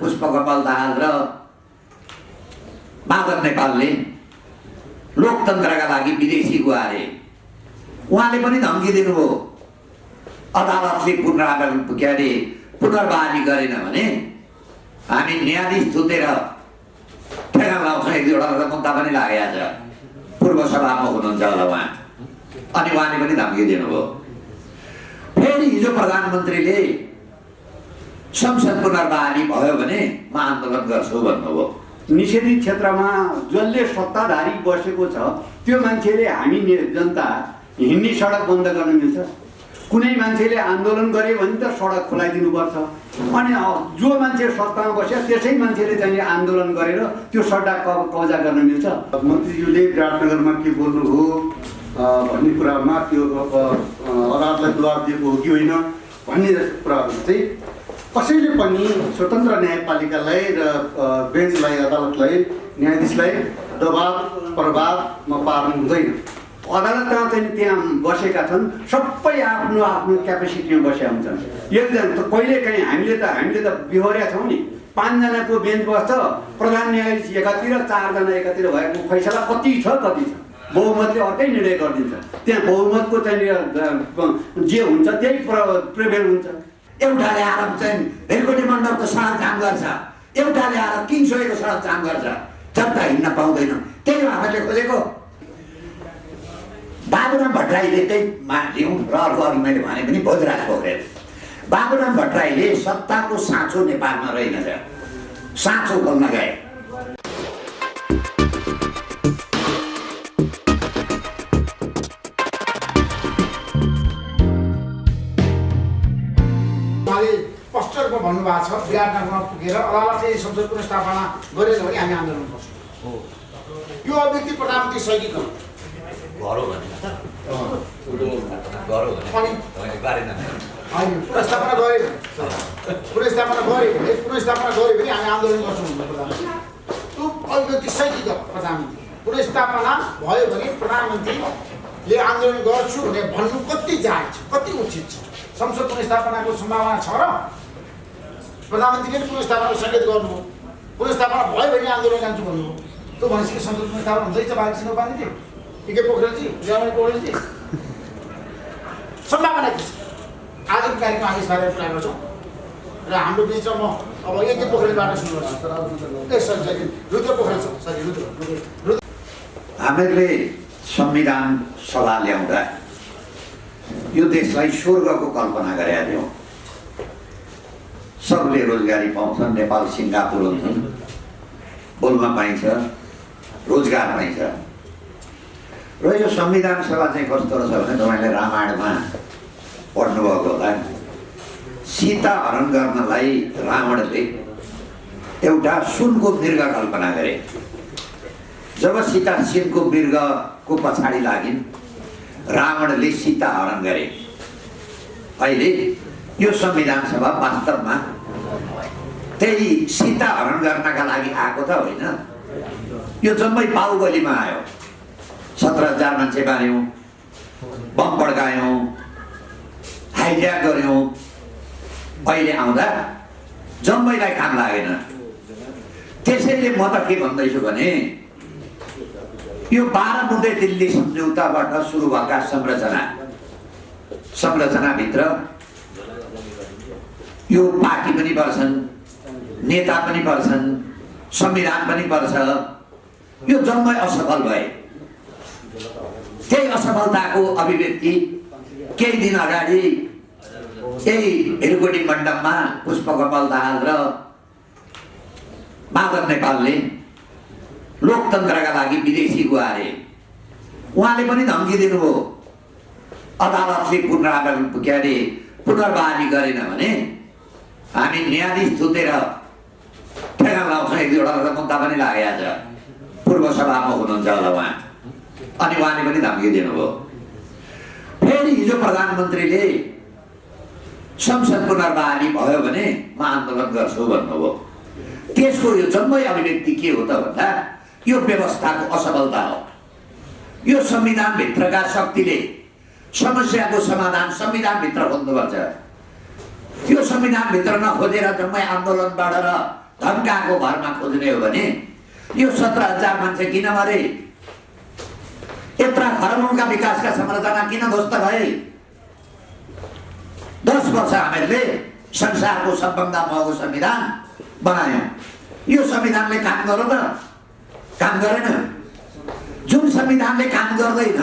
पुष्पकमल दाहाल र माधव नेपालले लोकतन्त्रका लागि विदेशी गुहारे। उहाँले पनि धम्की दिनुभयो, अदालतले पुनर्बहाली गरेन भने हामी न्यायाधीश थुतेर ठेगान लाउँछौँ। एक दुईवटा मुद्दा पनि लागेको छ। पूर्व सभामुख हुनुहुन्छ होला उहाँ, अनि उहाँले पनि धम्की दिनुभयो। फेरि हिजो प्रधानमन्त्रीले संसद पुनर्बहाली भयो भने म आन्दोलन गर्छु भन्नुभयो। निषेधित क्षेत्रमा जसले सत्ताधारी बसेको छ त्यो मान्छेले हामी जनता हिँड्ने सडक बन्द गर्न मिल्छ? कुनै मान्छेले आन्दोलन गरे भने त सडक खोलाइदिनुपर्छ। अनि जो मान्छे सत्तामा बस्यो त्यसै मान्छेले चाहिँ आन्दोलन गरेर त्यो सडक कब्जा गर्न मिल्छ? मन्त्रीज्यूले विराटनगरमा के बोल्नुभयो भन्ने कुरामा त्यो अदालतलाई दबाब दिएको हो कि होइन भन्ने कुराहरू चाहिँ कसैले पनि स्वतन्त्र न्यायपालिकालाई र बेन्चलाई, अदालतलाई, न्यायाधीशलाई दबाब प्रभावमा पार्नु हुँदैन। अदालतमा चाहिँ त्यहाँ बसेका छन्, सबै आफ्नो आफ्नो क्यापेसिटीमा बसेका हुन्छन्। एकजना कहिलेकाहीँ हामीले त बिहोरेका छौँ नि, 5 जनाको बेन्च बस्छ, प्रधान न्यायाधीश एकातिर, 4 जना एकातिर भएको फैसला कति छ बहुमतले अर्कै निर्णय गरिदिन्छ। त्यहाँ बहुमतको चाहिँ जे हुन्छ त्यही प्रिभेल हुन्छ। एउटाले आएर चाहिँ भेलकोटी मण्डपको सडक जाम गर्छ, एउटाले आएर किङसोयको सडक जाम गर्छ, जनता हिँड्न पाउँदैन। त्यही हो हामीले खोजेको। बाबुराम भट्टराईले त्यही लिउँ र अर्को अघि मैले भने पनि भोजराज पोखरेल। बाबुराम भट्टराईले सत्ताको साँचो नेपालमा रहेनछ, साँचो खोल्न गए। स्पष्ट रूपमा भन्नुभएको छ विराटनगरमा पुगेर अदालतले संसद पुनर्स्थापना गरेन भने हामी आन्दोलन गर्छौँ। यो अभिव्यक्ति प्रधानमन्त्री सही गरौँ भने पुनर्स्थापना गऱ्यो भने हामी आन्दोलन गर्छौँ प्रधानमन्त्री। त्यो अभिव्यक्ति सही प्रधानमन्त्री पुनर्स्थापना भयो भने प्रधानमन्त्रीले आन्दोलन गर्छु भने भन्नु कति जायज छ, कति उचित छ? संसद पुनर्स्थापनाको सम्भावना छ र प्रधानमन्त्रीले पुनर्स्थापनाको सङ्केत गर्नु, पुनर्स्थापना भयो भने आन्दोलन जान्छु भन्नु। त्यो भनेपछि संसद पुनर्स्थापना हुँदैछ बालकृष्ण उपाध्यायजी, के पोखरेलजी, विजयराम पोखरेलजी, सम्भावना के छ? आजको कार्यक्रम हामी यसबारे कुरा गर्छौँ र हाम्रो बिचमा म अब एक पोखरेलबाट सुरु गर्छु। रुद्र पोखरेल छ, सरी रुद्र। हामीहरूले संविधान सभा ल्याउँदा यो देशलाई स्वर्गको कल्पना गरेका थियौँ। सबले रोजगारी पाउँछन्, नेपाल सिङ्गापुर हुन्छन्, बोल्न पाइन्छ, रोजगार पाइन्छ। र यो संविधान सभा चाहिँ कस्तो रहेछ भने तपाईँले रामायणमा पढ्नुभएको होला, सीता हरण गर्नलाई रावणले एउटा सुनको मृग कल्पना गरे। जब सीता सिनको मृगको पछाडि लागिन्, रावणले सीता हरण गरे। अहिले यो संविधान सभा वास्तवमा त्यही सीता हरण गर्नका लागि आएको त होइन, यो जम्मै बाहुबलीमा आयो। 17,000 मान्छे मार्यौँ, बम पड्कायौँ, हाइज्याक गऱ्यौँ। अहिले आउँदा जम्मैलाई काम लागेन। त्यसैले म त के भन्दैछु भने यो 12 बुँदे दिल्ली सम्झौताबाट सुरु भएका संरचनाभित्र यो पार्टी पनि पर्छन्, नेता पनि पर्छन्, संविधान पनि पर्छ। यो जम्मै असफल भए। त्यही असफलताको अभिव्यक्ति केही दिन अगाडि यही भेलकोटी मण्डपमा पुष्पकमल दाहाल र माधव नेपालले लोकतन्त्रका लागि विदेशी गुहारे। उहाँले पनि धम्की दिनुभयो, अदालतले पुनर्बहाली गरेन भने हामी न्यायाधीश थुतेर ठेगान लाउँछौँ। एक दुईवटा मुद्दा पनि लागेको छ। पूर्व सभामुख हुनुहुन्छ होला उहाँ, अनि उहाँले पनि धम्की दिनुभयो। फेरि हिजो प्रधानमन्त्रीले संसद पुनर्बहाली भयो भने म आन्दोलन गर्छु भन्नुभयो। त्यसको यो जम्मै अभिव्यक्ति के हो त भन्दा यो व्यवस्थाको असफलता हो। यो संविधानभित्रका शक्तिले समस्याको समाधान संविधानभित्र खोज्नुपर्छ। यो संविधानभित्र नखोजेर जम्मै आन्दोलनबाट र धम्काको भरमा खोज्ने हो भने यो 17,000 मान्छे किन मरे? यत्रा खरबौँका विकासका संरचना किन ध्वस्त भए? 10 वर्ष हामीहरूले संसारको सबभन्दा महँगो संविधान बनायौँ। यो संविधानले काम गर्यो त? काम गरेन। जुन संविधानले काम गर्दैन,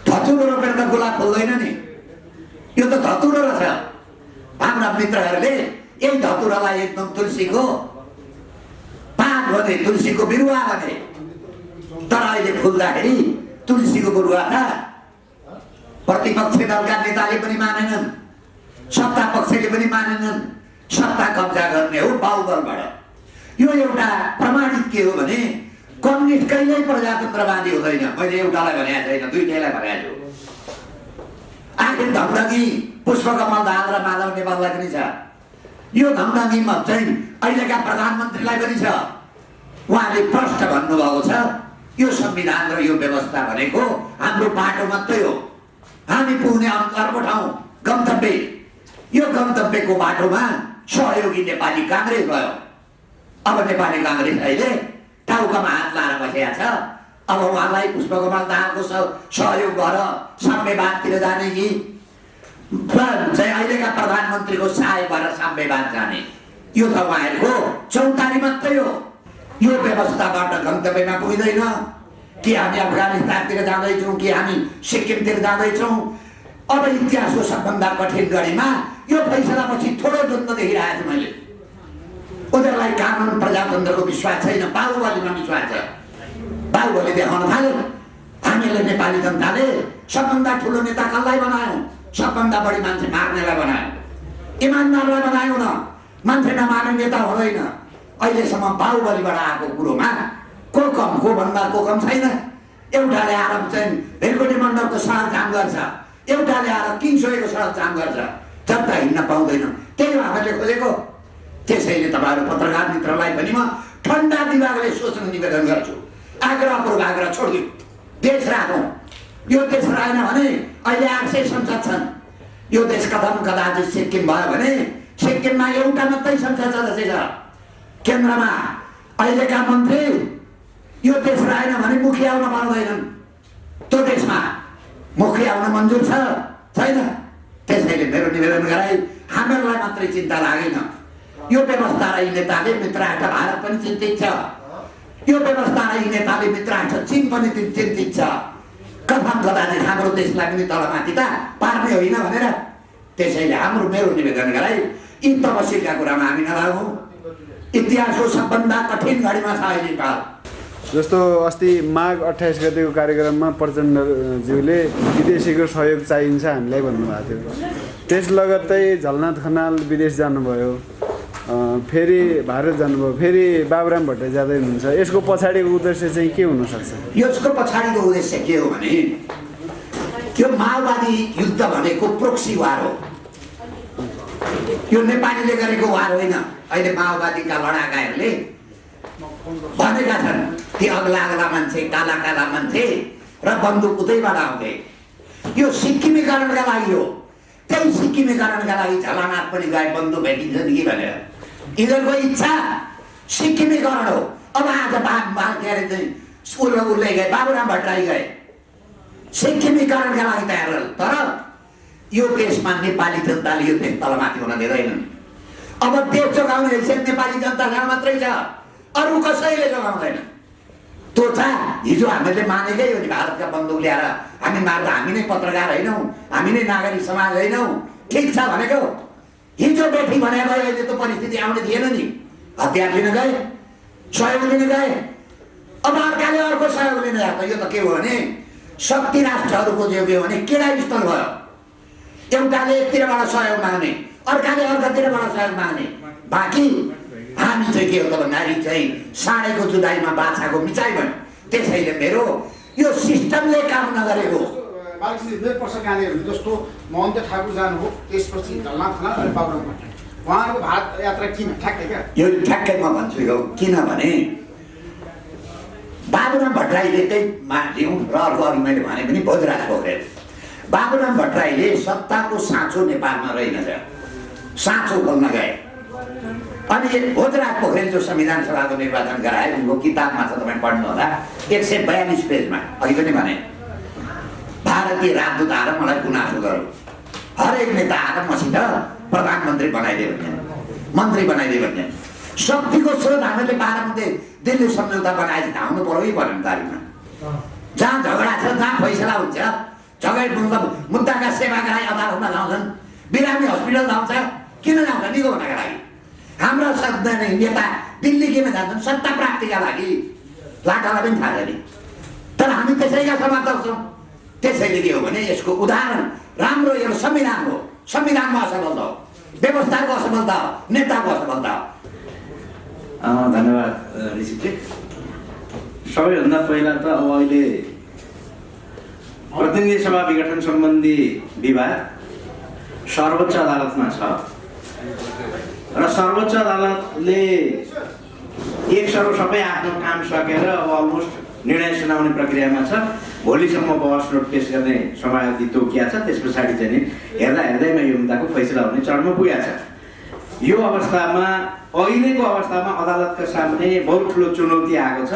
धतुरो रोपेर त गुलाब फुल्दैन नि। यो त धतुरो रहेछ। हाम्रा मित्रहरूले यही धतुरालाई एकदम तुलसीको पात भने, तुलसीको बिरुवा भने, तर अहिले फुल्दाखेरि तुलसीको बिरुवा त प्रतिपक्ष दलका नेताले पनि मानेनन्, सत्ता पक्षले पनि मानेनन्। सत्ता कब्जा गर्ने हो बाहुबलबाट। यो एउटा प्रमाणित के हो भने कम्युनिस्ट कहिल्यै प्रजातन्त्रवादी हुँदैन। मैले एउटालाई भनेको छैन, दुईटैलाई भनेको छु। आखिर धमधमी पुष्पकमल दाहाल र माधव नेपाललाई पनि छ। यो धमधमीमा चाहिँ अहिलेका प्रधानमन्त्रीलाई पनि छ। उहाँले प्रष्ट भन्नुभएको छ, यो संविधान र यो व्यवस्था भनेको हाम्रो बाटो मात्रै हो। हामी पुग्ने अर्को ठाउँ गन्तव्य। यो गन्तव्यको बाटोमा सहयोगी नेपाली काङ्ग्रेस भयो। अब नेपाली काङ्ग्रेस अहिले टाउकामा हात लाएर बसेको छ। अब उहाँलाई पुष्पकमल दाहालको सहयोग भएर साम्यवादतिर जाने कि चाहिँ अहिलेका प्रधानमन्त्रीको सहायक भएर साम्यवाद जाने? यो त उहाँहरूको चौतारी मात्रै हो। यो व्यवस्थाबाट गन्तव्यमा पुग्दैन। कि हामी अफगानिस्तानतिर जाँदैछौँ कि हामी सिक्किमतिर जाँदैछौँ? अब इतिहासको सबभन्दा कठिन घडीमा यो फैसलापछि थोरै द्वन्द्व देखिरहेको छु मैले। उनीहरूलाई कानुन प्रजातन्त्रको विश्वास छैन, बाहुबलीमा विश्वास छ। बाहुबली देखाउन थाल्यो। हामीले नेपाली जनताले सबभन्दा ठुलो नेता कसलाई बनायौँ? सबभन्दा बढी मान्छे मार्नेलाई बनायौँ, इमान्दारलाई बनायौँ न। मान्छे नमार्ने नेता हुँदैन। अहिलेसम्म बाहुबलीबाट आएको कुरोमा को कम, को भन्दा को कम छैन। एउटाले आएर चाहिँ भेलकोटी मण्डलको सडक काम गर्छ, एउटाले आएर किङसोयको सडक काम गर्छ। जनता हिँड्न पाउँदैन। त्यही हो हामीले खोजेको। त्यसैले तपाईँहरू पत्रकार मित्रलाई पनि म ठन्डा दिमागले सोच्न निवेदन गर्छु। आग्रहपूर्वक आग्रह छोडिदिउँ, देश राखौँ। यो देश रहेन भने अहिले 800 संसद छन्। यो देश कदम कदाचित सिक्किम भयो भने सिक्किममा एउटा मात्रै संसद सदस्य छ। केन्द्रमा अहिलेका मन्त्री यो देश रहेन भने मुखिया आउन पाउँदैनन्। त्यो देशमा मुखिया आउन मन्जुर छ छैन? त्यसैले मेरो निवेदन गराई, हामीहरूलाई मात्रै चिन्ता लागेन। यो व्यवस्था र यी नेताले मित्रराष्ट्र भारत पनि चिन्तित छ। यो व्यवस्था र यी नेताले मित्रराष्ट्र चीन पनि चिन्तित छ। कथम कदाचित हाम्रो देशलाई पनि तलमाथि त पार्ने होइन भनेर। त्यसैले हाम्रो मेरो निवेदन गराई, यी तपसिलका कुरामा हामी नलागौँ। इतिहासको सबभन्दा कठिन घडीमा छ अहिले नेपाल। जस्तो अस्ति माघ 28 गतेको कार्यक्रममा प्रचण्डज्यूले विदेशीको सहयोग चाहिन्छ हामीलाई भन्नुभएको थियो। त्यस लगत्तै झलनाथ खनाल विदेश जानुभयो, फेरि भारत जानुभयो, फेरि बाबुराम भट्टराई जाँदै हुनुहुन्छ। यसको पछाडिको उद्देश्य चाहिँ के हुनसक्छ? यसको पछाडिको उद्देश्य के हो भने त्यो माओवादी युद्ध भनेको प्रोक्सी वार हो। यो नेपालीले गरेको वार होइन। अहिले माओवादीका लडाकाहरूले भनेका छन् ती अग्ला अग्ला मान्छे, काला काला मान्छे र बन्दुक उतैबाट आउँथे। यो सिक्किमीकरणका लागि हो। त्यही सिक्किमीकरणका लागि झलनाथ पनि गए बन्दुक भेटिन्छ कि भनेर। यिनीहरूको इच्छा सिक्किमीकरण हो। अब आज के अरे चाहिँ उसले गए, बाबुराम भट्टराई गए सिक्किमीकरणका लागि तयार। तर यो देशमा नेपाली जनताले यो देश तलमाथि हुन दिँदैनन्। अब देश जोगाउने हैसियत नेपाली जनतासँग मात्रै छ, अरू कसैले जोगाउँदैन। त्यो छ। हिजो हामीले मानेकै हो नि, भारतका बन्दुक ल्याएर हामी मार्दा हामी नै पत्रकार होइनौँ, हामी नै नागरिक समाज होइनौँ। ठिक छ भनेको। हिजो बेठी भने गयो, अहिले त्यो परिस्थिति आउने थिएन नि। हतियार लिन गए, सहयोग लिन गए, अब अर्काले अर्को सहयोग लिन जान्छ। यो त के हो भने शक्ति राष्ट्रहरूको जो के हो भने किरास्थल भयो। एउटाले एकतिरबाट सहयोग माग्ने, अर्काले अर्कातिरबाट सहयोग माग्ने। बाँकी हामी चाहिँ के हो त भन्दाखेरि चाहिँ साँडेको जुदाईमा बाछाको मिचाइ भयो। त्यसैले मेरो यो सिस्टमले काम नगरेको। मेरो प्रश्न कहाँनिर हुन्छ, जस्तो महन्त ठाकुर जानुभयो, त्यसपछि झलनाथ खनाल अनि बाबुराम भट्टराई, उहाँहरूको भारत यात्रा किन? ठ्याक्कै क्या यो ठ्याक्कै म भन्छु यो किनभने बाबुराम भट्टराईले चाहिँ लिउँ र अर्को अघि मैले भने पनि भोजराज पोखरेल। बाबुराम भट्टराईले सत्ताको साँचो नेपालमा रहेनछ, साँचो खोल्न गए। अनि भोजराज पोखरेल जो संविधान सभाको निर्वाचन गराए उनको किताबमा छ, तपाईँ पढ्नु होला 142 पेजमा। अघि पनि भने भारतीय राजदूत आएर मलाई गुनासो गरौँ, हरेक नेता आएर मसित प्रधानमन्त्री बनाइदियो भने, मन्त्री बनाइदियो भने, शक्तिको स्रोत हामीले 12 मध्ये दिल्ली सम्झौता बनाएपछि धाउनु पर्यो कि परेन तारिखमा। जहाँ झगडा छ, जहाँ फैसला हुन्छ, मुद्दाका सेवाका लागि अदालतमा जाउँछन्, बिरामी हस्पिटल जाउँछ, किन जाउँछ? निको हुनका लागि। हाम्रा नेता दिल्ली किन जान्छन्? सत्ता प्राप्तिका लागि। लाटालाई पनि थाहा छ नि, तर हामी त्यसैका समर्थक छौँ। त्यसैले के हो भने यसको उदाहरण राम्रो एउटा संविधान हो। संविधानमा असफलता हो, व्यवस्थाको असफलता हो, नेताको असफलता हो। धन्यवाद ऋषिजी। सबैभन्दा पहिला त अब अहिले प्रतिनिधि सभा विघटन सम्बन्धी विवाद सर्वोच्च अदालतमा छ र सर्वोच्च अदालतले एक सरो सबै आफ्नो काम सकेर अब अलमोस्ट निर्णय सुनाउने प्रक्रियामा छ। भोलिसम्म बहस नोट पेश गर्ने समयावधि तोकिया छ। त्यस पछाडि चाहिँ नि हेर्दैमा यो मुद्दाको फैसला हुने चरणमा पुगेको छ। यो अवस्थामा अहिलेको अवस्थामा अदालतका सामने बहुत ठुलो चुनौती आएको छ।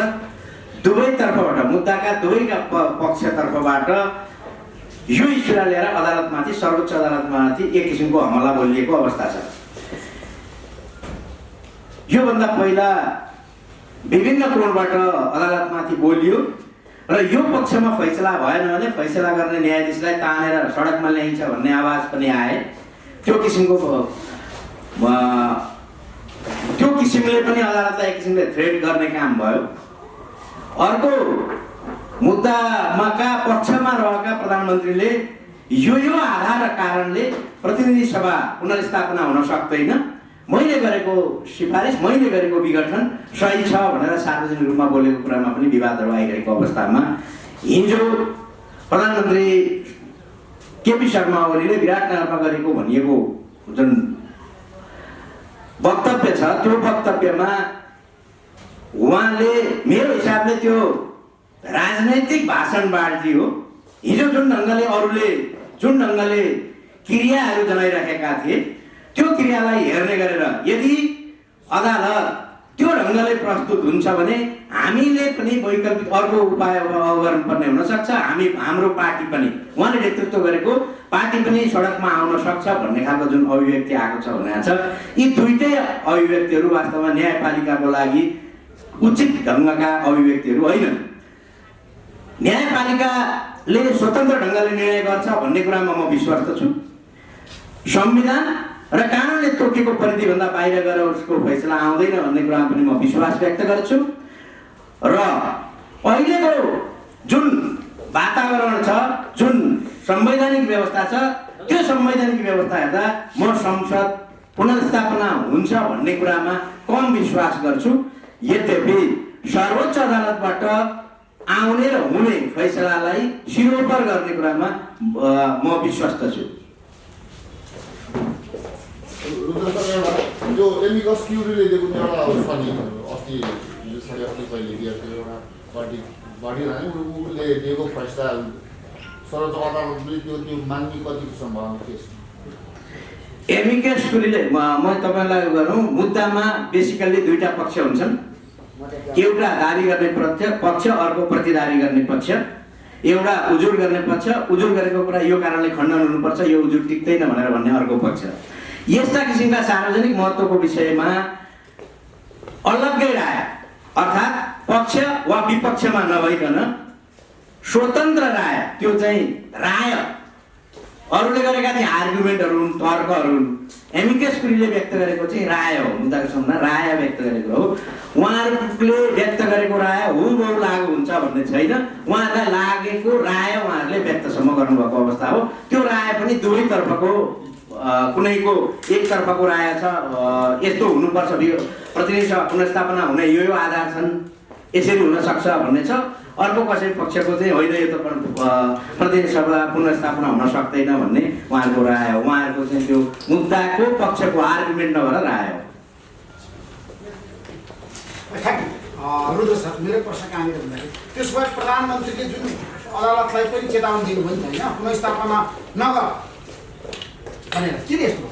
दुवैतर्फबाट मुद्दाका दुवैका पक्षतर्फबाट यो इस्युलाई लिएर अदालतमाथि, सर्वोच्च अदालतमाथि एक किसिमको हमला बोलिएको अवस्था छ। योभन्दा पहिला विभिन्न कोणबाट अदालतमाथि बोलियो र यो पक्षमा फैसला भएन भने फैसला गर्ने न्यायाधीशलाई तानेर सडकमा ल्याइन्छ भन्ने आवाज पनि आए। त्यो किसिमले पनि अदालतलाई एक किसिमले थ्रेट गर्ने काम भयो। अर्को मुद्दामाका पक्षमा रहेका प्रधानमन्त्रीले यो आधार र कारणले प्रतिनिधि सभा पुनर्स्थापना हुन सक्दैन, मैले गरेको सिफारिस, मैले गरेको विघटन सही छ भनेर सार्वजनिक रूपमा बोलेको कुरामा पनि विवादहरू आइरहेको अवस्थामा हिजो प्रधानमन्त्री केपी शर्मा ओलीले विराटनगरमा गरेको भनिएको जुन वक्तव्य छ त्यो वक्तव्यमा उहाँले मेरो हिसाबले त्यो राजनैतिक भाषणबाजी हो। हिजो जुन ढङ्गले क्रियाहरू जनाइरहेका थिए त्यो क्रियालाई हेर्ने गरेर यदि अदालत त्यो ढङ्गले प्रस्तुत हुन्छ भने हामीले पनि वैकल्पिक अर्को उपाय गर्नुपर्ने हुनसक्छ। हाम्रो पार्टी पनि, उहाँले नेतृत्व गरेको पार्टी पनि सडकमा आउन सक्छ भन्ने खालको जुन अभिव्यक्ति आएको छ भनेको छ। यी दुईटै अभिव्यक्तिहरू वास्तवमा न्यायपालिकाको लागि उचित ढङ्गका अभिव्यक्तिहरू होइनन्। न्यायपालिकाले स्वतन्त्र ढङ्गले निर्णय गर्छ भन्ने कुरामा म विश्वस्त छु। संविधान र कानुनले तोकेको परिधिभन्दा बाहिर गएर उसको फैसला आउँदैन भन्ने कुरामा पनि म विश्वास व्यक्त गर्छु। र अहिलेको जुन वातावरण छ, जुन संवैधानिक व्यवस्था छ, त्यो संवैधानिक व्यवस्था हेर्दा म संसद पुनर्स्थापना हुन्छ भन्ने कुरामा कम विश्वास गर्छु। यद्यपि सर्वोच्च अदालतबाट आउने र हुने फैसलालाई सिरोपर गर्ने कुरामा म विश्वस्त छु। जो एमिकस क्युरीले दिएको एउटा पनि अस्ति कहिले दिएको एउटा बढिरहने उसले दिएको फैसला सर्वोच्च अदालतले त्यो मान्ने कतिको सम्भावना के छ? एमिकस क्युरीले म तपाईँलाई गरौँ, मुद्दामा बेसिकल्ली दुईटा पक्ष हुन्छन्। एउटा दाबी गर्ने पक्ष, अर्को प्रतिदाबी गर्ने पक्ष। एउटा उजुर गर्ने पक्ष, उजुर गरेको कुरा यो कारणले खण्डन हुनुपर्छ, यो उजुर टिक्दैन भनेर भन्ने अर्को पक्ष। यस्ता किसिमका सार्वजनिक महत्त्वको विषयमा अलग्गै राय अर्थात् पक्ष वा विपक्षमा नभइकन स्वतन्त्र राय, त्यो चाहिँ राय अरूले गरेका चाहिँ आर्गुमेन्टहरू हुन्, तर्कहरू हुन्। एमिकस क्युरीले व्यक्त गरेको चाहिँ राय हो, मुद्दाको सम्बन्धमा राय व्यक्त गरेको हो। उहाँहरूले व्यक्त गरेको राय हुबहु लागु हुन्छ भन्ने छैन। उहाँहरूलाई लागेको राय उहाँहरूले व्यक्तसम्म गर्नुभएको अवस्था हो। त्यो राय पनि दुवैतर्फको कुनैको एकतर्फको राय छ, यस्तो हुनुपर्छ, प्रतिनिधि सभा पुनर्स्थापना हुने यो आधार छन्, यसरी हुनसक्छ भन्ने छ। अर्को कसै पक्षको चाहिँ होइन, यो त प्रतिनिधि सभा पुनर्स्थापना हुन सक्दैन भन्ने उहाँहरूको राय हो। उहाँहरूको चाहिँ त्यो मुद्दाको पक्षको आर्गुमेन्ट नभएर राय हो। रुद्र सर, मेरो प्रश्न कहाँनिर भन्दाखेरि त्यसो भए प्रधानमन्त्रीले जुन अदालतलाई पनि चेतावनी दिनुभयो नि त होइन, पुनर्स्थापना नगर भनेर, किन यस्तो?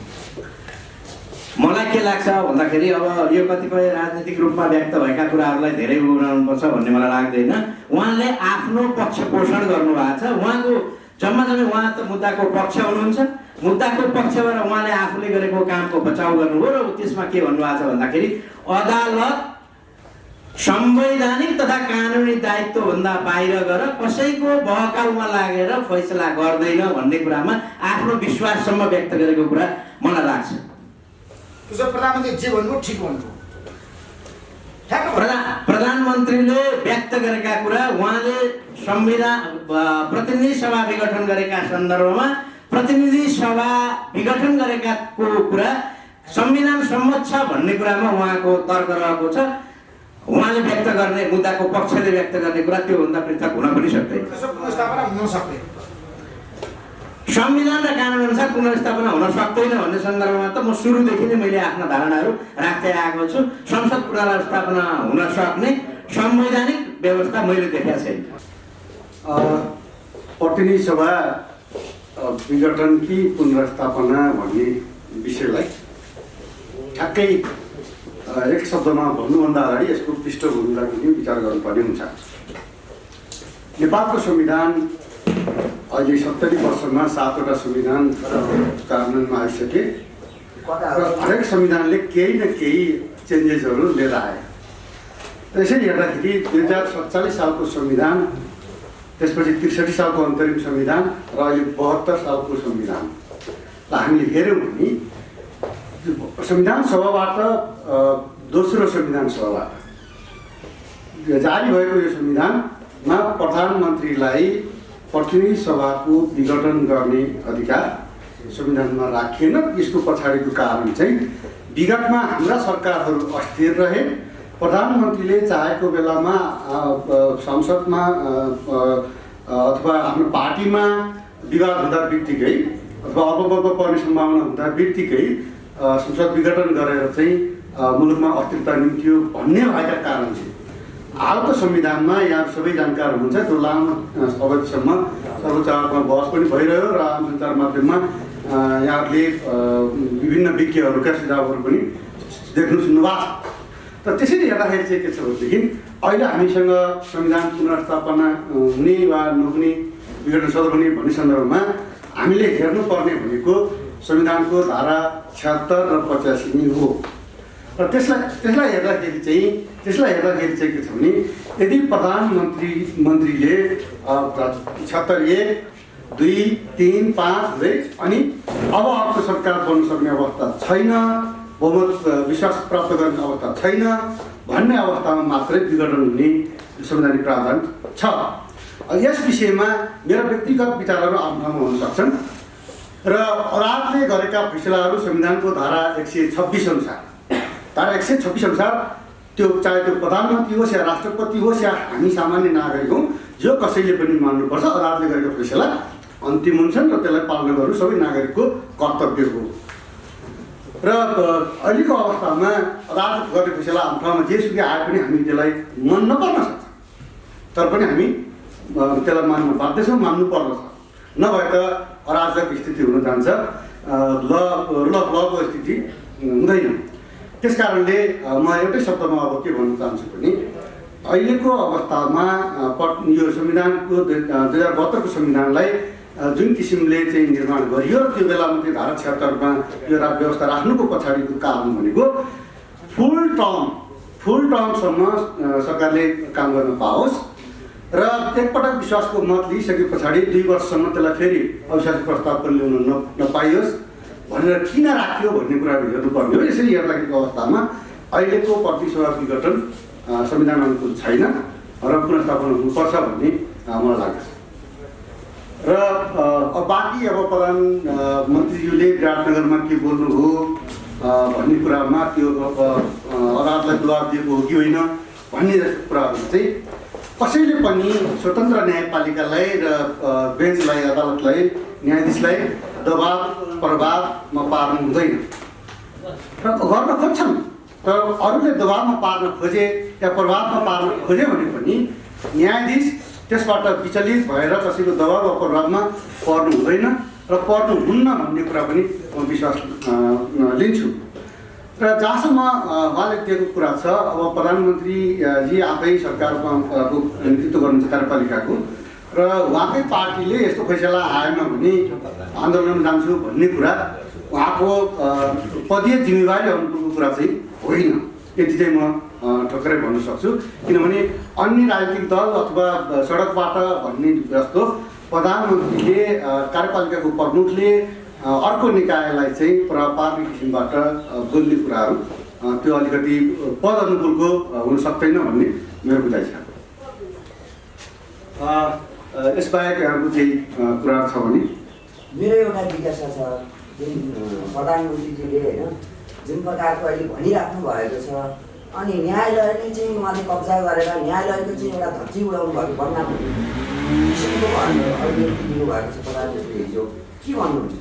म मलाई के लाग्छ भन्दाखेरि अब यो कतिपय राजनीतिक रूपमा व्यक्त भएका कुराहरूलाई धेरै उडाउनुपर्छ भन्ने मलाई लाग्दैन। उहाँले आफ्नो पक्ष पोषण गर्नुभएको छ। उहाँको जम्मा उहाँ त मुद्दाको पक्ष हुनुहुन्छ। मुद्दाको पक्षबाट उहाँले आफूले गरेको कामको बचाउ गर्नुभयो र त्यसमा के भन्नुभएको छ भन्दाखेरि अदालत संवैधानिक तथा कानुनी दायित्वभन्दा बाहिर गएर कसैको बहकाउमा लागेर फैसला गर्दैन भन्ने कुरामा आफ्नो विश्वाससम्म व्यक्त गरेको कुरा मलाई लाग्छ। त्यसो प्रधानमन्त्री जे भन्नुभयो ठिक भन्नुभयो। प्रधानमन्त्रीले व्यक्त गरेका कुरा उहाँले संविधान प्रतिनिधि सभा विघटन गरेका सन्दर्भमा प्रतिनिधि सभा विघटन गरेका कुरा संविधान सम्मत छ भन्ने कुरामा उहाँको तर्क रहेको छ। उहाँले व्यक्त गर्ने मुद्दाको पक्षले व्यक्त गर्ने कुरा त्योभन्दा पृथक हुन पनि सक्दैन। संविधान र कानुन अनुसार पुनर्स्थापना हुन सक्दैन भन्ने सन्दर्भमा त म सुरुदेखि नै मैले आफ्ना धारणाहरू राख्दै आएको छु। संसद पुनर्स्थापना हुन सक्ने संवैधानिक व्यवस्था मैले देखेको छैन। प्रतिनिधि सभा विघटन कि पुनर्स्थापना भन्ने विषयलाई ठ्याक्कै एक शब्दमा भन्नुभन्दा अगाडि यसको पृष्ठभूमिलाई पनि विचार गर्नुपर्ने हुन्छ। नेपालको संविधान अहिले 70 वर्षमा 7वटा संविधान कार्यान्वयनमा आइसके र हरेक संविधानले केही न केही चेन्जेसहरू लिएर आए। त्यसैले हेर्दाखेरि 2047 सालको संविधान, त्यसपछि 63 सालको अन्तरिम संविधान र अहिले 72 सालको संविधानलाई हामीले हेऱ्यौँ भने संविधान सभाबाट दोस्रो संविधान सभाबाट जारी भएको यो संविधानमा प्रधानमन्त्रीलाई प्रतिनिधि सभाको विघटन गर्ने अधिकार संविधानमा राखिएन। यसको पछाडिको कारण चाहिँ विगतमा हाम्रा सरकारहरू अस्थिर रहे। प्रधानमन्त्रीले चाहेको बेलामा संसदमा अथवा आफ्नो पार्टीमा विवाद हुँदा बित्तिकै अथवा अपबब पर्ने सम्भावना हुँदा बित्तिकै संसद विघटन गरेर चाहिँ मुलुकमा अस्थिरता निम्त्यो भन्ने भएका कारण चाहिँ हालको संविधानमा यहाँ सबै जानकार हुनुहुन्छ। त्यो लामो अवधिसम्म सर्वोच्च अदालतमा बहस पनि भइरह्यो र आम सञ्चार माध्यममा यहाँहरूले विभिन्न विज्ञहरूका सुझावहरू पनि देख्नु सुन्नुभएको छ। तर त्यसरी हेर्दाखेरि चाहिँ के छ भनेदेखि अहिले हामीसँग संविधान पुनर्स्थापना हुने वा नहुने विघटन सदन हुने भन्ने सन्दर्भमा हामीले हेर्नुपर्ने भनेको संविधानको धारा 76 र 85 नै हो। र त्यसलाई हेर्दाखेरि चाहिँ के छ भने यदि मन्त्रीले 76(1), 2, 3, 5 हुँदै अनि अब अर्को सरकार बन्न सक्ने अवस्था छैन, बहुमत विश्वास प्राप्त गर्ने अवस्था छैन भन्ने अवस्थामा मात्रै विघटन हुने संवैधानिक प्रावधान छ। यस विषयमा मेरा व्यक्तिगत विचारहरू आफ्नो ठाउँमा हुन सक्छन् र अदालतले गरेका फैसलाहरू संविधानको धारा 126 अनुसार त्यो चाहे त्यो प्रधानमन्त्री होस् या राष्ट्रपति होस् या हामी सामान्य नागरिक हौँ, जो कसैले पनि मान्नुपर्छ। अदालतले गरेको फैसला अन्तिम हुन्छन् र त्यसलाई पालना गर्नु सबै नागरिकको कर्तव्य हो। र अहिलेको अवस्थामा अदालत गर्ने फैसला आफ्नो ठाउँमा जेसुकै आए पनि हामी त्यसलाई मन नपर्न सक्छ, तर पनि हामी त्यसलाई मान्नु बाध्य छौँ, मान्नु पर्दछ। नभए त अराजक स्थिति हुन जान्छ, लको स्थिति हुँदैन। त्यस कारणले म एउटै शब्दमा अब के भन्न चाहन्छु भने अहिलेको अवस्थामा यो संविधानको 2072 को संविधानलाई जुन किसिमले चाहिँ निर्माण गरियो र त्यो बेलामा त्यो धारा 76 मा यो व्यवस्था राख्नुको पछाडिको कारण भनेको फुल टर्मसम्म सरकारले काम गर्न पाओस् र एकपटक विश्वासको मत लिइसके पछाडि 2 वर्षसम्म त्यसलाई फेरि अविश्वासको प्रस्ताव पनि ल्याउन नपाइयोस् भनेर किन राखियो भन्ने कुराहरू हेर्नुपर्ने हो। यसरी हेर्दाखेरिको अवस्थामा अहिलेको प्रतिनिधि सभा विघटन संविधान अनुकूल छैन र पुनर्स्थापना हुनुपर्छ भन्ने मलाई लाग्छ। र बाँकी अब प्रधानमन्त्रीज्यूले विराटनगरमा के बोल्नु हो भन्ने कुरामा त्यो अदालतलाई दबाब दिएको हो कि होइन भन्ने जस्तो कुराहरू चाहिँ कसैले पनि स्वतन्त्र न्यायपालिकालाई र बेन्चलाई, अदालतलाई, न्यायाधीशलाई दबाब प्रभावमा पार्नु हुँदैन र गर्न खोज्छन्। तर अरूले दबाबमा पार्न खोजे या प्रभावमा पार्न खोजे भने पनि न्यायाधीश त्यसबाट विचलित भएर कसैको दबाब वा प्रभावमा पर्नु हुँदैन र पर्नु हुन्न भन्ने कुरा पनि म विश्वास लिन्छु। र र जहाँसम्म उहाँले दिएको कुरा छ, अब प्रधानमन्त्रीजी आफै सरकारमा नेतृत्व गर्नुहुन्छ कार्यपालिकाको, र उहाँकै पार्टीले यस्तो फैसला आएन भने आन्दोलन जान्छु भन्ने कुरा उहाँको पदीय जिम्मेवारी अनुकूलको कुरा चाहिँ होइन। यति चाहिँ म ठोक्करै भन्न सक्छु। किनभने अन्य राजनीतिक दल अथवा सडकबाट भन्ने जस्तो प्रधानमन्त्रीले कार्यपालिकाको प्रमुखले अर्को निकायलाई चाहिँ प्रभाव पार्ने किसिमबाट बोल्ने कुराहरू त्यो अलिकति पद अनुकूलको हुन सक्दैन भन्ने मेरो बुझाइ छ। यसबाहेक यहाँको चाहिँ कुराहरू छ भने मेरो एउटा जिज्ञासा छ, जुन प्रधानमन्त्रीजीले होइन जुन प्रकारको अहिले भनिराख्नु भएको छ, अनि न्यायालयले चाहिँ उहाँले कब्जा गरेर न्यायालयको चाहिँ एउटा धज्जी उडाउनु भएको बदनाम किसिमको अभिव्यक्ति दिनुभएको छ प्रधानमन्त्री हिजो, के भन्नुहुन्छ?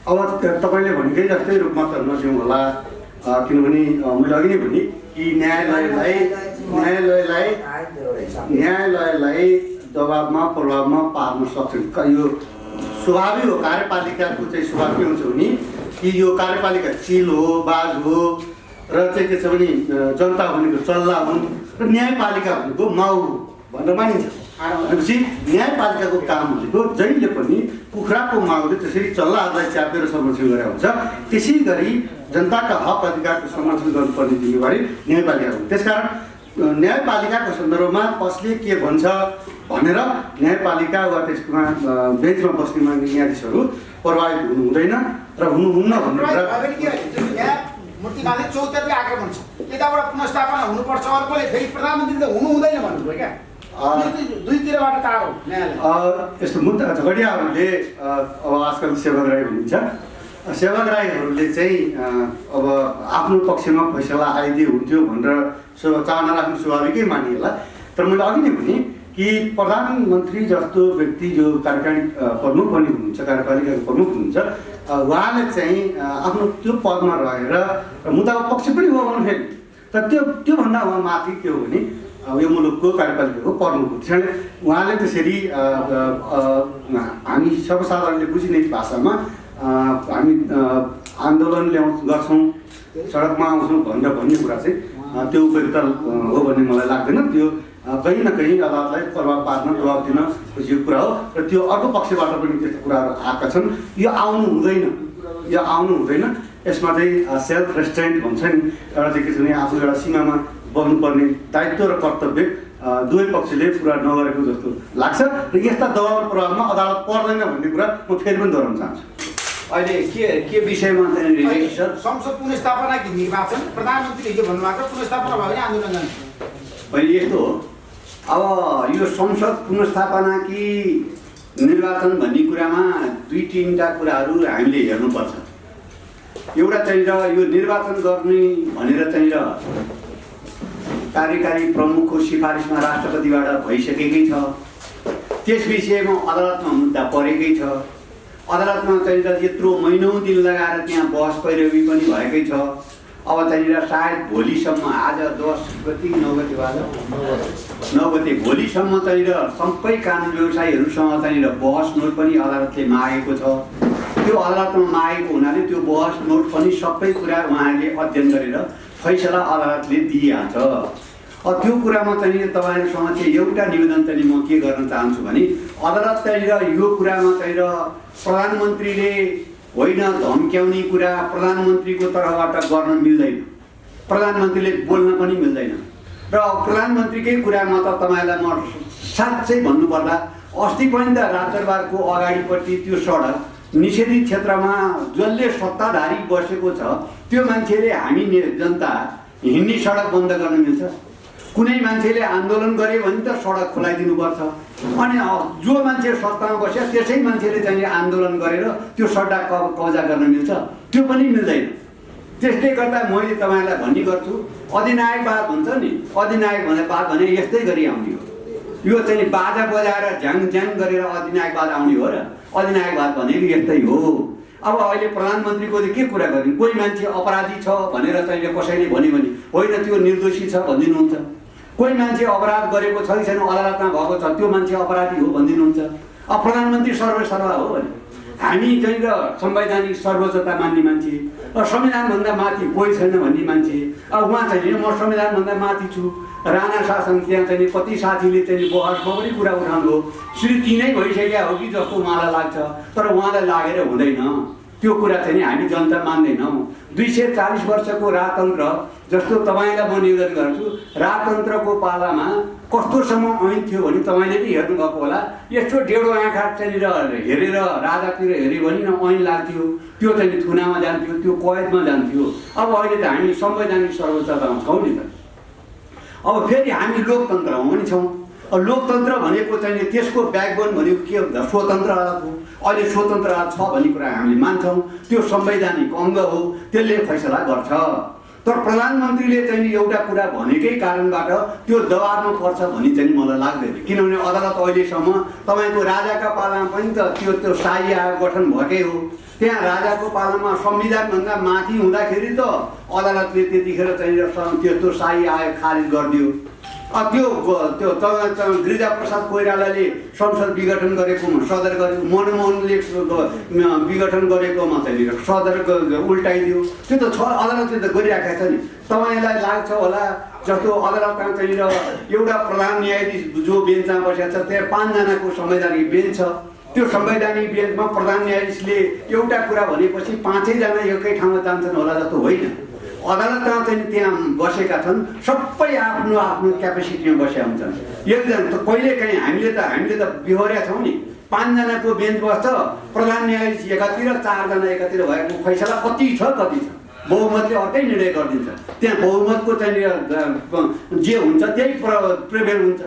अब तपाईँले भनेकै जस्तै रूपमा त नदिउँ होला, किनभने मैले अघि नै भने कि न्यायालयलाई दबाबमा प्रभावमा पार्न सक्छ। यो स्वाभाविक हो, कार्यपालिकाको चाहिँ स्वभाव के हुन्छ भने कि यो कार्यपालिका चिल हो, बाज हो, र चाहिँ के छ भने जनता भनेको चल्ला हुन् र न्यायपालिका भनेको माउ भनेर मानिन्छ। भनेपछि न्यायपालिकाको काम भनेको जहिले पनि कुखुराको माउले त्यसरी चल्लाहरूलाई च्यापेर संरक्षण गरेर हुन्छ, त्यसै गरी जनताका हक अधिकारको संरक्षण गर्नुपर्ने जिम्मेवारी न्यायपालिकाको हो। त्यसकारण न्यायपालिकाको सन्दर्भमा कसले के भन्छ भनेर न्यायपालिका वा त्यसमा बेन्चमा बस्ने न्यायाधीशहरू प्रभावित हुनु हुँदैन र हुनुहुन्न भन्ने कुरा। मूर्ति गान्धी चौतर्फी आक्रमण छ, यताबाट पुनर्स्थापना हुनुपर्छ, अर्कोले फेरि प्रधानमन्त्री त हुनु हुँदैन भन्नुभयो क्या, दुईतिरबाट तार हो न्यायालय। यस्तो मुद्दा झगडियाहरूले अब आजकल सेवाग्राही भनिन्छ, सेवाग्राहीहरूले चाहिँ अब आफ्नो पक्षमा फैसला आइदिए हुन्थ्यो भनेर चाहना राख्नु स्वाभाविकै मानिएला। तर मैले अघि नै भने कि प्रधानमन्त्री जस्तो व्यक्ति जो कार्यकारी प्रमुख पनि हुनुहुन्छ, कार्यपालिकाको प्रमुख हुनुहुन्छ, उहाँले चाहिँ आफ्नो त्यो पदमा रहेर मुद्दाको पक्ष पनि हो भने फेरि, तर त्योभन्दा उहाँ माथि के हो भने यो मुलुकको कार्यपालिकाको प्रमुख हो। त्यसैले उहाँले त्यसरी हामी सर्वसाधारणले बुझिने भाषामा हामी आन्दोलन गर्छौँ, सडकमा आउँछौँ भनेर भन्ने कुरा चाहिँ त्यो उपयुक्त हो भन्ने मलाई लाग्दैन। त्यो कहीँ न कहीँ अदालतलाई प्रभाव पार्न, दबाब दिन खोजिएको कुरा हो र त्यो अर्को पक्षबाट पनि त्यस्तो कुराहरू आएका छन्। यो आउनु हुँदैन। यसमा चाहिँ सेल्फ रेस्ट्रेन्ट भन्छ नि, एउटा चाहिँ के छ भने आफू एउटा सीमामा बस्नुपर्ने दायित्व र कर्तव्य दुवै पक्षले पुरा नगरेको जस्तो लाग्छ र यस्ता दबाब प्रभावमा अदालत पर्दैन भन्ने कुरा म फेरि पनि दोहोऱ्याउन चाहन्छु। अहिले के विषयमा चाहिँ संसद पुनर्स्थापना कि निर्वाचन, प्रधानमन्त्रीले हिजो भन्नुभएको पुनर्स्थापना भयो भने आन्दोलन जान्छ। अहिले यस्तो हो, अब यो संसद पुनर्स्थापना कि निर्वाचन भन्ने कुरामा दुई तिनवटा कुराहरू हामीले हेर्नुपर्छ। एउटा चाहिँ यो निर्वाचन गर्ने भनेर चाहिँ कार्यकारी प्रमुखको सिफारिसमा राष्ट्रपतिबाट भइसकेकै छ, त्यस विषयमा अदालतमा मुद्दा परेकै छ, अदालतमा चाहिँ यत्रो महिनौँ दिन लगाएर त्यहाँ बहस पैरवी पनि भएकै छ। अब त्यहाँनिर सायद भोलिसम्म, आज 10 गति 9 गति आज 9 गति भोलिसम्म त्यहाँनिर सबै कानुन व्यवसायीहरूसँग त्यहाँनिर बहस नोट पनि अदालतले मागेको छ। त्यो अदालतमा मागेको हुनाले त्यो बहस नोट पनि सबै कुरा उहाँहरूले अध्ययन गरेर फैसला अदालतले दिइहाल्छ। त्यो कुरामा चाहिँ तपाईँहरूसँग चाहिँ एउटा निवेदन चाहिँ म के गर्न चाहन्छु भने अदालत त्यहाँनिर यो कुरामा चाहिँ प्रधानमन्त्रीले होइन धम्क्याउने कुरा प्रधानमन्त्रीको तर्फबाट गर्न मिल्दैन, प्रधानमन्त्रीले बोल्न पनि मिल्दैन। र प्रधानमन्त्रीकै कुरामा त तपाईँलाई म साँच्चै भन्नुपर्दा अस्ति पनि त राजदरबारको अगाडिपट्टि त्यो सडक निषेधित क्षेत्रमा जसले सत्ताधारी बसेको छ त्यो मान्छेले हामी जनता हिँड्ने सडक बन्द गर्न मिल्छ? कुनै मान्छेले आन्दोलन गर्यो भने त सडक खोलाइदिनुपर्छ। अनि जो मान्छे सत्तामा बस्यो त्यसै मान्छेले चाहिँ आन्दोलन गरेर त्यो सडक कब्जा गर्न मिल्छ? त्यो पनि मिल्दैन। त्यसले गर्दा मैले तपाईँलाई भन्ने गर्छु, अधिनायकवाद भन्छ नि, अधिनायकवाद भने यस्तै गरी आउने हो। यो चाहिँ बाजा बजाएर झ्याङ झ्याङ गरेर अधिनायकवाद आउने हो र अधिनायकवाद भनेको यस्तै हो। अब अहिले प्रधानमन्त्रीको के कुरा गर्ने? कोही मान्छे अपराधी छ भनेर चाहिँ कसैले भन्यो भने होइन त्यो निर्दोषी छ भनिदिनुहुन्छ, कोही मान्छे अपराध गरेको छैन अदालतमा भएको छ त्यो मान्छे अपराधी हो भनिदिनुहुन्छ। अब प्रधानमन्त्री सर्वसर्वा हो भने हामी चाहिँ र संवैधानिक सर्वोच्चता मान्ने मान्छे, संविधानभन्दा माथि कोही छैन भन्ने मान्छे। उहाँ चाहिँ म संविधानभन्दा माथि छु। राणा शासन त्यहाँ चाहिँ कति साथीले चाहिँ बहसमा पनि कुरा उठाउनु हो, श्री तिनै भइसक्यो हो कि जस्तो उहाँलाई लाग्छ। तर उहाँलाई लागेर हुँदैन, त्यो कुरा चाहिँ हामी जनता मान्दैनौँ। 240 वर्षको राजतन्त्र जस्तो तपाईँलाई म निवेदन गर्छु, राजतन्त्रको पालामा कस्तोसम्म ऐन थियो भने तपाईँले पनि हेर्नुभएको होला। यस्तो डेढो आँखा चाहिँ हेरेर राजातिर हेऱ्यो भने न ऐन लाग्थ्यो, त्यो चाहिँ थुनामा जान्थ्यो, त्यो कैदमा जान्थ्यो। अब अहिले त हामी संवैधानिक सर्वोच्चतामा छौँ नि त। अब फेरि हामी लोकतन्त्रमा पनि छौँ। लोकतन्त्र भनेको चाहिँ त्यसको ब्याकबोन भनेको के हुन्छ? स्वतन्त्र अदालत हो। अहिले स्वतन्त्र अदालत छ भन्ने कुरा हामीले मान्छौँ, त्यो संवैधानिक अङ्ग हो, त्यसले फैसला गर्छ। तर प्रधानमन्त्रीले चाहिँ एउटा कुरा भनेकै कारणबाट त्यो दबाबमा पर्छ भन्ने चाहिँ मलाई लाग्दैन। किनभने अदालत अहिलेसम्म तपाईँको राजाका पालामा पनि त त्यो शाही आयोग गठन भएकै हो। त्यहाँ राजाको पालामा संविधानभन्दा माथि हुँदाखेरि त अदालतले त्यतिखेर चाहिँ त्यो शाही आयोग खारिज गरिदियो। त्यो गिरिजाप्रसाद कोइरालाले संसद विघटन गरेकोमा सदर गर्यो, मनमोहनले विघटन गरेकोमा चाहिँ सदर उल्टाइदियो। त्यो त छ, अदालतले त गरिराखेको छ नि। तपाईँलाई लाग्छ होला जस्तो अदालतमा चाहिँ एउटा प्रधान न्यायाधीश जो बेन्चमा बसेको छ, त्यहाँ 5 जनाको संवैधानिक बेन्च छ। त्यो संवैधानिक बेन्चमा प्रधान न्यायाधीशले एउटा कुरा भनेपछि 5 जना एकै ठाउँमा जान्छन् होला जस्तो होइन। अदालतमा चाहिँ त्यहाँ बसेका छन्, सबै आफ्नो आफ्नो क्यापेसिटीमा बसेका हुन्छन्। एकजना त कहिलेकाहीँ हामीले त बिहोरेका छौँ नि। 5 जनाको बेन्च बस्छ, प्रधान न्यायाधीश एकातिर, 4 जना एकातिर भएको फैसला कति छ बहुमतले अर्कै निर्णय गरिदिन्छ। त्यहाँ बहुमतको चाहिँ जे हुन्छ त्यही प्रिभेल हुन्छ।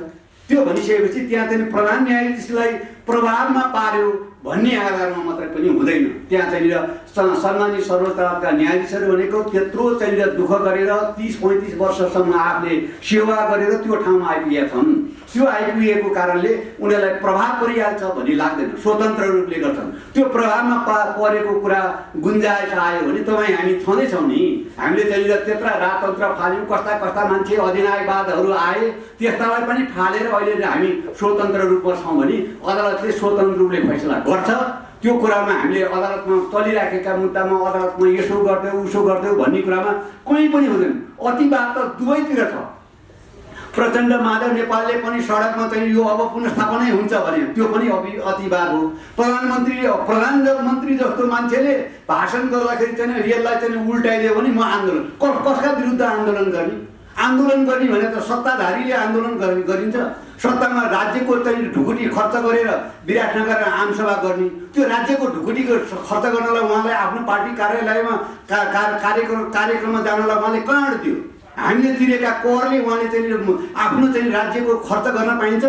त्यो भनिसकेपछि त्यहाँ चाहिँ प्रधान न्यायाधीशलाई प्रभावमा पार्यो भन्ने आधारमा मात्रै पनि हुँदैन। त्यहाँ चाहिँ सम्मानित सर्वोच्च अदालतका न्यायाधीशहरू भनेको त्यत्रो चाहिँ दुःख गरेर 30-35 वर्षसम्म आफूले सेवा गरेर त्यो ठाउँमा आइपुगेका छन्। त्यो आइपुगेको कारणले उनीहरूलाई प्रभाव परिहाल्छ भन्ने लाग्दैन, स्वतन्त्र रूपले गर्छन्। त्यो प्रभावमा परेको कुरा गुन्जाइस आयो भने तपाईँ हामी छँदैछौँ नि। हामीले चाहिँ त्यत्रा राजतन्त्र फाल्यौँ, कस्ता कस्ता मान्छे अधिनायकवादहरू आए, त्यस्तालाई पनि फालेर अहिले हामी स्वतन्त्र रूपमा छौँ भने अदालतले स्वतन्त्र रूपले फैसला गर्छ। त्यो कुरामा हामीले अदालतमा चलिराखेका मुद्दामा अदालतमा यसो गरिदेऊ उसो गरिदेऊ भन्ने कुरामा कोही पनि हुँदैन। अतिवाद त दुवैतिर छ। प्रचण्ड माधव नेपालले पनि सडकमा चाहिँ यो अब पुनर्स्थापनै हुन्छ भने त्यो पनि अतिवाद हो। प्रधानमन्त्री जस्तो मान्छेले भाषण गर्दाखेरि चाहिँ यसलाई चाहिँ उल्टाइदियो भने म आन्दोलन कसका विरुद्ध आन्दोलन गर्ने? आन्दोलन गर्ने भने त सत्ताधारीले आन्दोलन गरिन्छ। सत्तामा राज्यको चाहिँ ढुकुटी खर्च गरेर विराटनगर आमसभा गर्ने, त्यो राज्यको ढुकुटीको खर्च गर्नलाई उहाँलाई आफ्नो पार्टी कार्यालयमा कार्यक्रममा जानलाई उहाँले कहाँ दियो? हामीले तिरेका करले उहाँले चाहिँ आफ्नो चाहिँ राज्यको खर्च गर्न पाइन्छ?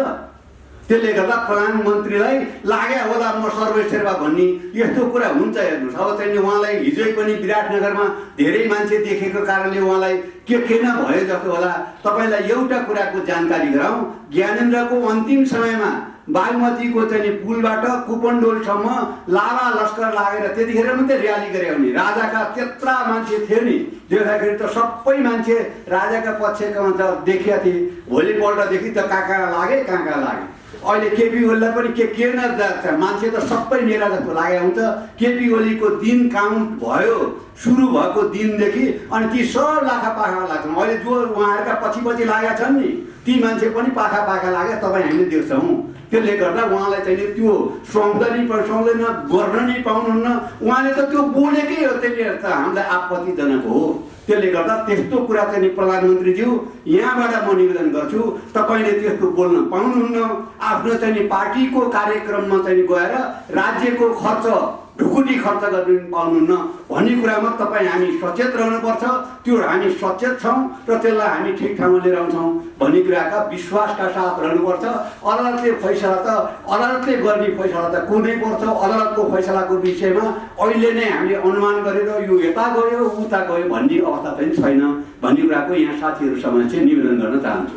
त्यसले गर्दा प्रधानमन्त्रीलाई लागे होला म सर्वश्रेष्ठ भन्ने यस्तो कुरा हुन्छ। हेर्नुहोस्, अब चाहिँ उहाँलाई हिजै पनि विराटनगरमा धेरै मान्छे देखेको कारणले उहाँलाई के न भयो जस्तो होला। तपाईँलाई एउटा कुराको जानकारी गराउँ, ज्ञानेन्द्रको अन्तिम समयमा बागमतीको चाहिँ पुलबाट कुपनडोलसम्म लावा लस्कर लागेर त्यतिखेर मात्रै र्याली गरे भने राजाका त्यत्रा मान्छे थिए नि, देख्दाखेरि त सबै मान्छे राजाका पक्षमा देखिया थिए। भोलिपल्टदेखि त कहाँ लागे कहाँ लागे। अहिले केपी ओलीलाई पनि के न मान्छे त सबै मेरा जस्तो लागेको हुन्छ। केपी ओलीको दिन काउन्ट भयो सुरु भएको दिनदेखि अनि ती सब लाखा पाखा लाग्छन्। अहिले जो उहाँहरूका पछि लागेका छन् नि ती मान्छे पनि पाखा लागे, तपाईँ हामीले देख्छौँ। त्यसले गर्दा उहाँलाई चाहिँ त्यो सक्दैन गर्न नै पाउनुहुन्न। उहाँले त त्यो बोलेकै हो, त्यसले त हामीलाई आपत्तिजनक हो। त्यसले गर्दा त्यस्तो कुरा चाहिँ प्रधानमन्त्रीज्यू यहाँबाट म निवेदन गर्छु, तपाईँले त्यस्तो बोल्न पाउनुहुन्न। आफ्नो चाहिँ पार्टीको कार्यक्रममा चाहिँ गएर राज्यको खर्च ढुकुटी खर्च गर्न पाउनुहुन्न भन्ने कुरामा तपाईँ हामी सचेत रहनुपर्छ। त्यो हामी सचेत छौँ र त्यसलाई हामी ठिक ठाउँमा लिएर आउँछौँ भन्ने कुराका विश्वासका साथ रहनुपर्छ। अदालतले गर्ने फैसला त कुनै पर्छ। अदालतको फैसलाको विषयमा अहिले नै हामीले अनुमान गरेर यो यता गयो उता गयो भन्ने अवस्था पनि छैन भन्ने कुराको यहाँ साथीहरूसँग चाहिँ निवेदन गर्न चाहन्छु।